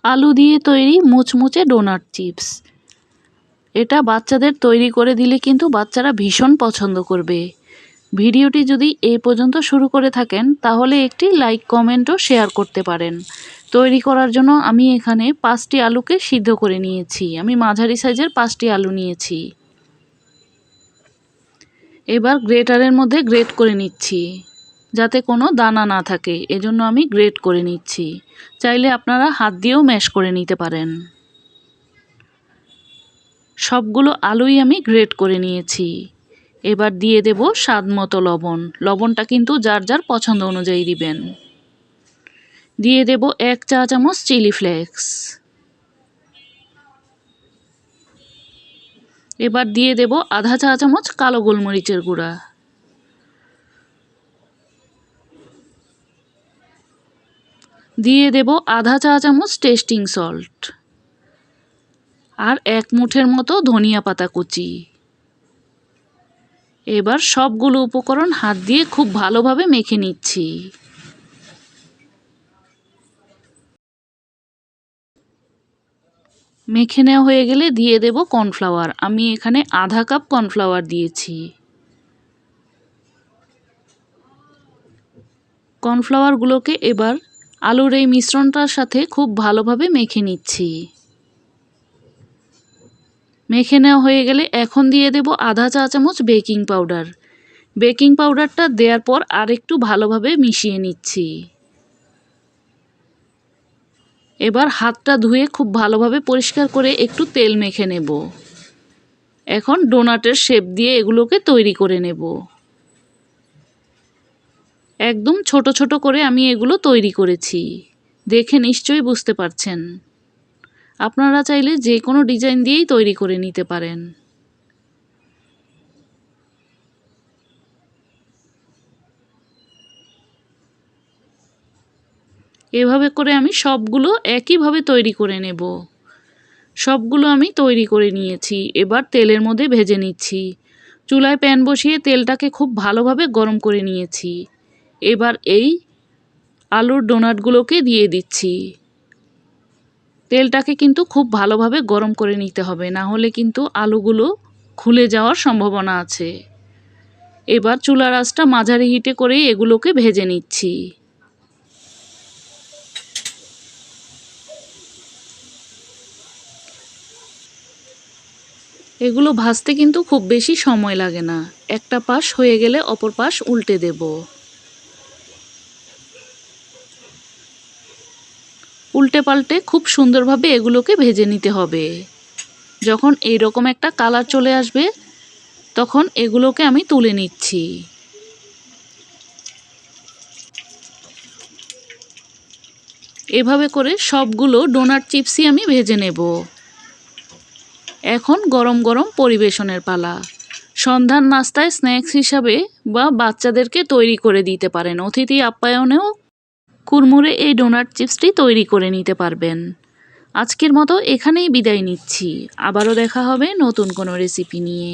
আলু দিয়ে তৈরি মুচমুচে ডোনাট চিপস। এটা বাচ্চাদের তৈরি করে দিলে কিন্তু বাচ্চারা ভীষণ পছন্দ করবে। ভিডিওটি যদি এই পর্যন্ত শুরু করে থাকেন তাহলে একটি লাইক কমেন্ট ও শেয়ার করতে পারেন। তৈরি করার জন্য আমি এখানে 5টি আলুকে সিদ্ধ করে নিয়েছি। আমি মাঝারি সাইজের 5টি আলু নিয়েছি। এবার গ্রেটারের মধ্যে গ্রেট করে নিচ্ছি যাতে কোনো দানা না থাকে, এজন্য আমি গ্রেট করে নিচ্ছি। চাইলে আপনারা হাত দিয়েও ম্যাশ করে নিতে পারেন। সবগুলো আলুই আমি গ্রেট করে নিয়েছি। এবার দিয়ে দেব স্বাদ মতো লবণ। লবণটা কিন্তু যার যার পছন্দ অনুযায়ী দিবেন। দিয়ে দেব 1 চা চামচ চিলি ফ্লেক্স। এবার দিয়ে দেব আধা চা চামচ কালো গোলমরিচের গুঁড়া। দিয়ে দেব আধা চা চামচ টেস্টিং সল্ট আর 1 মুঠের মতো ধনিয়া পাতা কুচি। এবার সবগুলো উপকরণ হাত দিয়ে খুব ভালোভাবে মেখে নিচ্ছি। মেখে নেওয়া হয়ে গেলে দিয়ে দেব কর্নফ্লাওয়ার। আমি এখানে আধা কাপ কর্নফ্লাওয়ার দিয়েছি। কর্নফ্লাওয়ারগুলোকে এবার আলুর এই মিশ্রণটার সাথে খুব ভালোভাবে মেখে নিচ্ছি। মেখে নেওয়া হয়ে গেলে এখন দিয়ে দেব আধা চা চামচ বেকিং পাউডার। বেকিং পাউডারটা দেওয়ার পর আরেকটু ভালোভাবে মিশিয়ে নিচ্ছি। এবার হাতটা ধুয়ে খুব ভালোভাবে পরিষ্কার করে একটু তেল মেখে নেব। এখন ডোনাটের শেপ দিয়ে এগুলোকে তৈরি করে নেব। একদম ছোট ছোট করে আমি এগুলো তৈরি করেছি, দেখে নিশ্চয়ই বুঝতে পারছেন। আপনারা চাইলে যে কোনো ডিজাইন দিয়েই তৈরি করে নিতে পারেন। এভাবে করে আমি সবগুলো একইভাবে তৈরি করে নেব। সবগুলো আমি তৈরি করে নিয়েছি। এবার তেলের মধ্যে ভেজে নিচ্ছি। চুলায় প্যান বসিয়ে তেলটাকে খুব ভালোভাবে গরম করে নিয়েছি। এবার এই আলুর ডোনাটগুলোকে দিয়ে দিচ্ছি। তেলটাকে কিন্তু খুব ভালোভাবে গরম করে নিতে হবে, না হলে কিন্তু আলুগুলো খুলে যাওয়ার সম্ভাবনা আছে। এবার চুলার আঁচটা মাঝারি হিটে করেই এগুলোকে ভেজে নিচ্ছি। এগুলো ভাজতে কিন্তু খুব বেশি সময় লাগে না। একটা পাশ হয়ে গেলে অপর পাশ উল্টে দেব। উল্টে পাল্টে খুব সুন্দরভাবে এগুলোকে ভেজে নিতে হবে। যখন এইরকম একটা কালার চলে আসবে তখন এগুলোকে আমি তুলে নিচ্ছি। এভাবে করে সবগুলো ডোনাট চিপসই আমি ভেজে নেব। এখন গরম গরম পরিবেশনের পালা। সন্ধ্যার নাস্তায় স্ন্যাক্স হিসাবে বা বাচ্চাদেরকে তৈরি করে দিতে পারেন। অতিথি আপ্যায়নেও কুড়মুড়ে এই ডোনাট চিপসটি তৈরি করে নিতে পারবেন। আজকের মতো এখানেই বিদায় নিচ্ছি। আবারও দেখা হবে নতুন কোনো রেসিপি নিয়ে।